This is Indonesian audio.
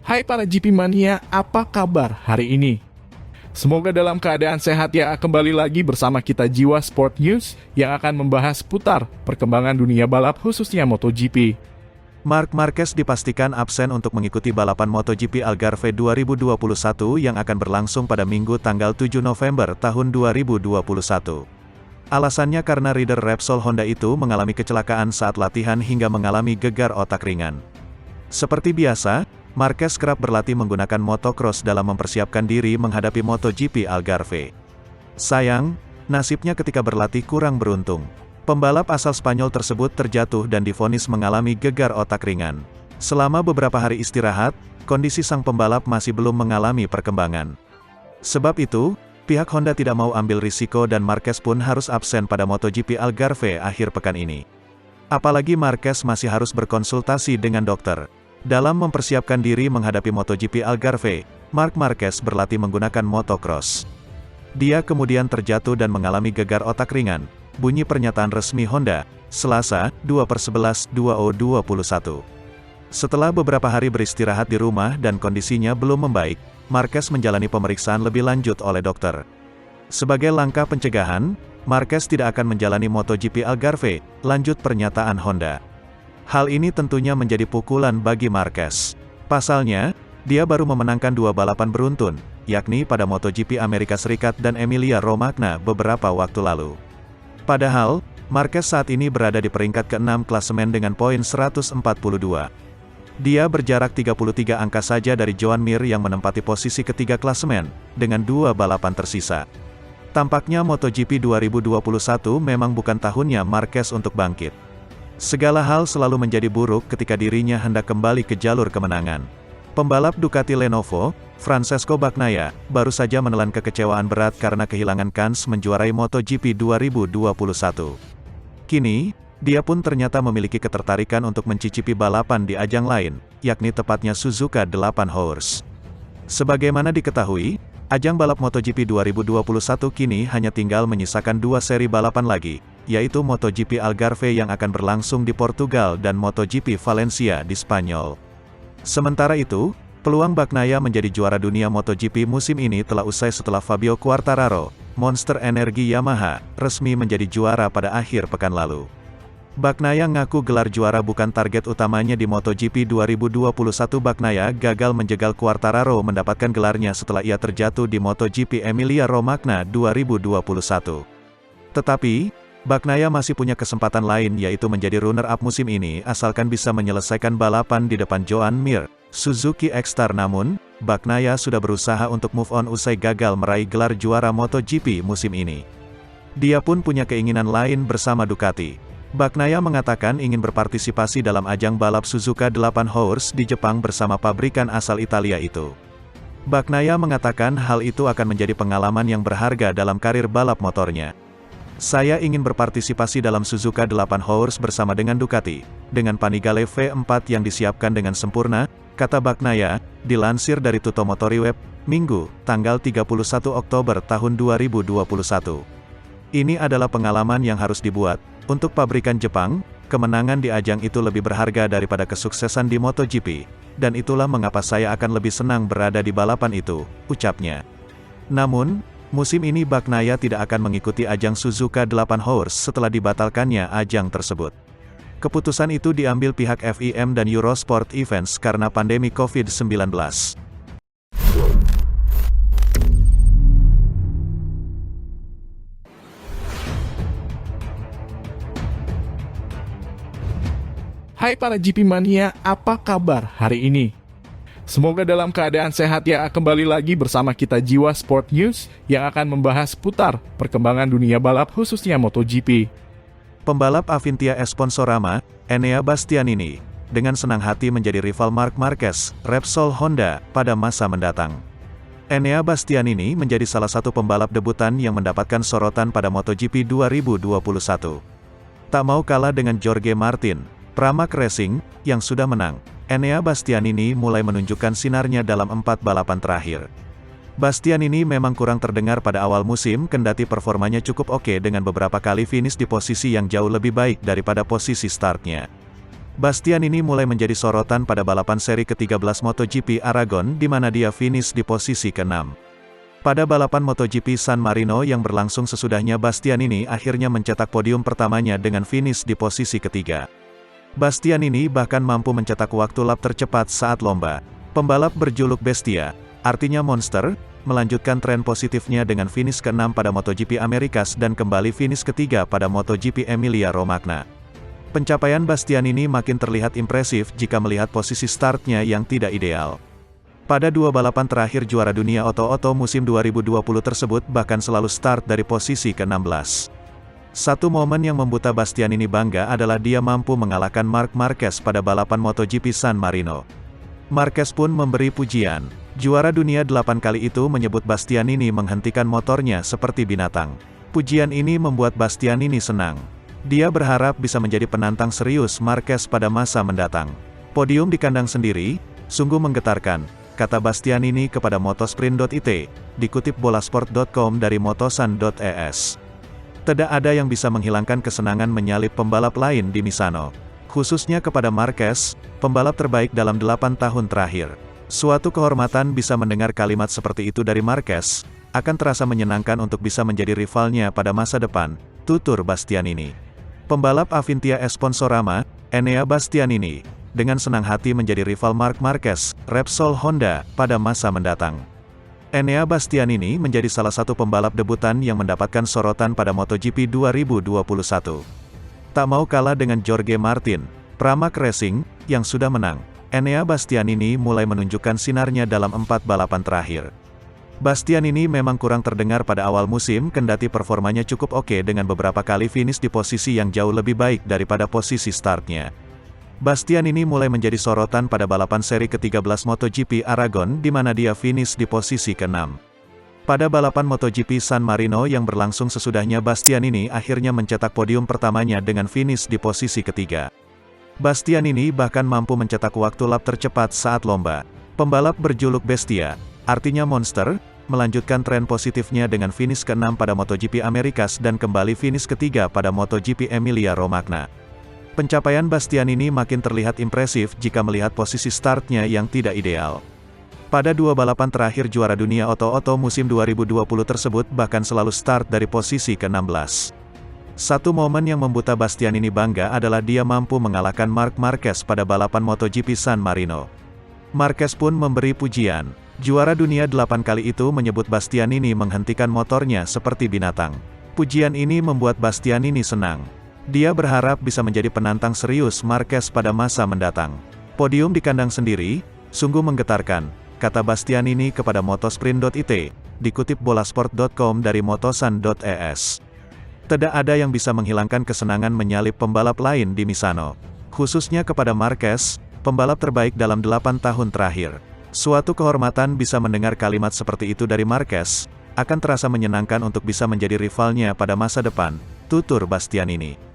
Hai para GP Mania, apa kabar hari ini? Semoga dalam keadaan sehat ya. Kembali lagi bersama kita Jiwa Sport News yang akan membahas putar perkembangan dunia balap khususnya MotoGP. Marc Marquez dipastikan absen untuk mengikuti balapan MotoGP Algarve 2021 yang akan berlangsung pada Minggu tanggal 7 November tahun 2021. Alasannya karena rider Repsol Honda itu mengalami kecelakaan saat latihan hingga mengalami gegar otak ringan. Seperti biasa, Marquez kerap berlatih menggunakan motocross dalam mempersiapkan diri menghadapi MotoGP Algarve. Sayang, nasibnya ketika berlatih kurang beruntung. Pembalap asal Spanyol tersebut terjatuh dan divonis mengalami gegar otak ringan. Selama beberapa hari istirahat, kondisi sang pembalap masih belum mengalami perkembangan. Sebab itu, pihak Honda tidak mau ambil risiko dan Marquez pun harus absen pada MotoGP Algarve akhir pekan ini. Apalagi Marquez masih harus berkonsultasi dengan dokter. Dalam mempersiapkan diri menghadapi MotoGP Algarve, Marc Marquez berlatih menggunakan motocross. Dia kemudian terjatuh dan mengalami gegar otak ringan, bunyi pernyataan resmi Honda, Selasa, 2/11/2021. Setelah beberapa hari beristirahat di rumah dan kondisinya belum membaik, Marquez menjalani pemeriksaan lebih lanjut oleh dokter. Sebagai langkah pencegahan, Marquez tidak akan menjalani MotoGP Algarve, lanjut pernyataan Honda. Hal ini tentunya menjadi pukulan bagi Marquez. Pasalnya, dia baru memenangkan 2 balapan beruntun, yakni pada MotoGP Amerika Serikat dan Emilia-Romagna beberapa waktu lalu. Padahal, Marquez saat ini berada di peringkat ke-6 klasemen dengan poin 142. Dia berjarak 33 angka saja dari Joan Mir yang menempati posisi ketiga klasemen, dengan 2 balapan tersisa. Tampaknya MotoGP 2021 memang bukan tahunnya Marquez untuk bangkit. Segala hal selalu menjadi buruk ketika dirinya hendak kembali ke jalur kemenangan. Pembalap Ducati Lenovo, Francesco Bagnaia, baru saja menelan kekecewaan berat karena kehilangan kans menjuarai MotoGP 2021. Kini, dia pun ternyata memiliki ketertarikan untuk mencicipi balapan di ajang lain, yakni tepatnya Suzuka 8 Horse. Sebagaimana diketahui, ajang balap MotoGP 2021 kini hanya tinggal menyisakan 2 seri balapan lagi, yaitu MotoGP Algarve yang akan berlangsung di Portugal dan MotoGP Valencia di Spanyol. Sementara itu, peluang Bagnaia menjadi juara dunia MotoGP musim ini telah usai setelah Fabio Quartararo, Monster Energi Yamaha, resmi menjadi juara pada akhir pekan lalu. Bagnaia ngaku gelar juara bukan target utamanya di MotoGP 2021. Bagnaia gagal menjegal Quartararo mendapatkan gelarnya setelah ia terjatuh di MotoGP Emilia-Romagna 2021. Tetapi, Bagnaia masih punya kesempatan lain yaitu menjadi runner-up musim ini asalkan bisa menyelesaikan balapan di depan Joan Mir, Suzuki X-Star. Namun, Bagnaia sudah berusaha untuk move on usai gagal meraih gelar juara MotoGP musim ini. Dia pun punya keinginan lain bersama Ducati. Bagnaia mengatakan ingin berpartisipasi dalam ajang balap Suzuka 8 Horse di Jepang bersama pabrikan asal Italia itu. Bagnaia mengatakan hal itu akan menjadi pengalaman yang berharga dalam karir balap motornya. Saya ingin berpartisipasi dalam Suzuka 8 Horse bersama dengan Ducati, dengan Panigale V4 yang disiapkan dengan sempurna, kata Bagnaia, dilansir dari Tutto Motori Web, Minggu, tanggal 31 Oktober tahun 2021. Ini adalah pengalaman yang harus dibuat. Untuk pabrikan Jepang, kemenangan di ajang itu lebih berharga daripada kesuksesan di MotoGP, dan itulah mengapa saya akan lebih senang berada di balapan itu, ucapnya. Namun, musim ini Bagnaia tidak akan mengikuti ajang Suzuka 8 Horse setelah dibatalkannya ajang tersebut. Keputusan itu diambil pihak FIM dan Eurosport Events karena pandemi COVID-19. Hai para GP Mania, apa kabar hari ini? Semoga dalam keadaan sehat ya. Kembali lagi bersama kita Jiwa Sport News yang akan membahas putar perkembangan dunia balap khususnya MotoGP. Pembalap Avintia Esponsorama, Enea Bastianini, dengan senang hati menjadi rival Marc Marquez, Repsol Honda, pada masa mendatang. Enea Bastianini menjadi salah satu pembalap debutan yang mendapatkan sorotan pada MotoGP 2021. Tak mau kalah dengan Jorge Martin, Pramac Racing, yang sudah menang, Enea Bastianini mulai menunjukkan sinarnya dalam 4 balapan terakhir. Bastianini memang kurang terdengar pada awal musim kendati performanya cukup oke dengan beberapa kali finish di posisi yang jauh lebih baik daripada posisi startnya. Bastianini mulai menjadi sorotan pada balapan seri ke-13 MotoGP Aragon di mana dia finish di posisi ke-6. Pada balapan MotoGP San Marino yang berlangsung sesudahnya Bastianini akhirnya mencetak podium pertamanya dengan finish di posisi ketiga. Bastianini bahkan mampu mencetak waktu lap tercepat saat lomba. Pembalap berjuluk Bestia, artinya monster, melanjutkan tren positifnya dengan finish ke-6 pada MotoGP Americas dan kembali finish ketiga pada MotoGP Emilia-Romagna. Pencapaian Bastianini makin terlihat impresif jika melihat posisi startnya yang tidak ideal. Pada dua balapan terakhir juara dunia oto-oto musim 2020 tersebut bahkan selalu start dari posisi ke-16. Satu momen yang membuat Bastianini bangga adalah dia mampu mengalahkan Marc Marquez pada balapan MotoGP San Marino. Marquez pun memberi pujian. Juara dunia 8 kali itu menyebut Bastianini menghentikan motornya seperti binatang. Pujian ini membuat Bastianini senang. Dia berharap bisa menjadi penantang serius Marquez pada masa mendatang. Podium di kandang sendiri, sungguh menggetarkan, kata Bastianini kepada Motosprint.it, dikutip bolasport.com dari motosan.es. Tidak ada yang bisa menghilangkan kesenangan menyalip pembalap lain di Misano. Khususnya kepada Marquez, pembalap terbaik dalam 8 tahun terakhir. Suatu kehormatan bisa mendengar kalimat seperti itu dari Marquez, akan terasa menyenangkan untuk bisa menjadi rivalnya pada masa depan, tutur Bastianini. Pembalap Avintia Esponsorama, Enea Bastianini, dengan senang hati menjadi rival Marc Marquez, Repsol Honda, pada masa mendatang. Enea Bastianini menjadi salah satu pembalap debutan yang mendapatkan sorotan pada MotoGP 2021. Tak mau kalah dengan Jorge Martin, Pramac Racing, yang sudah menang, Enea Bastianini mulai menunjukkan sinarnya dalam 4 balapan terakhir. Bastianini memang kurang terdengar pada awal musim kendati performanya cukup oke dengan beberapa kali finish di posisi yang jauh lebih baik daripada posisi startnya. Bastianini mulai menjadi sorotan pada balapan seri ke-13 MotoGP Aragon di mana dia finish di posisi ke-6. Pada balapan MotoGP San Marino yang berlangsung sesudahnya Bastianini akhirnya mencetak podium pertamanya dengan finish di posisi ketiga. Bastianini bahkan mampu mencetak waktu lap tercepat saat lomba. Pembalap berjuluk Bestia, artinya monster, melanjutkan tren positifnya dengan finish ke-6 pada MotoGP Americas dan kembali finish ketiga pada MotoGP Emilia-Romagna. Pencapaian Bastianini makin terlihat impresif jika melihat posisi startnya yang tidak ideal. Pada dua balapan terakhir juara dunia oto-oto musim 2020 tersebut bahkan selalu start dari posisi ke-16. Satu momen yang membuat Bastianini bangga adalah dia mampu mengalahkan Marc Marquez pada balapan MotoGP San Marino. Marquez pun memberi pujian. Juara dunia 8 kali itu menyebut Bastianini menghentikan motornya seperti binatang. Pujian ini membuat Bastianini senang. Dia berharap bisa menjadi penantang serius Marquez pada masa mendatang. Podium di kandang sendiri, sungguh menggetarkan, kata Bastianini kepada Motosprint.it, dikutip bolasport.com dari motosan.es. Tidak ada yang bisa menghilangkan kesenangan menyalip pembalap lain di Misano. Khususnya kepada Marquez, pembalap terbaik dalam 8 tahun terakhir. Suatu kehormatan bisa mendengar kalimat seperti itu dari Marquez, akan terasa menyenangkan untuk bisa menjadi rivalnya pada masa depan, tutur Bastianini.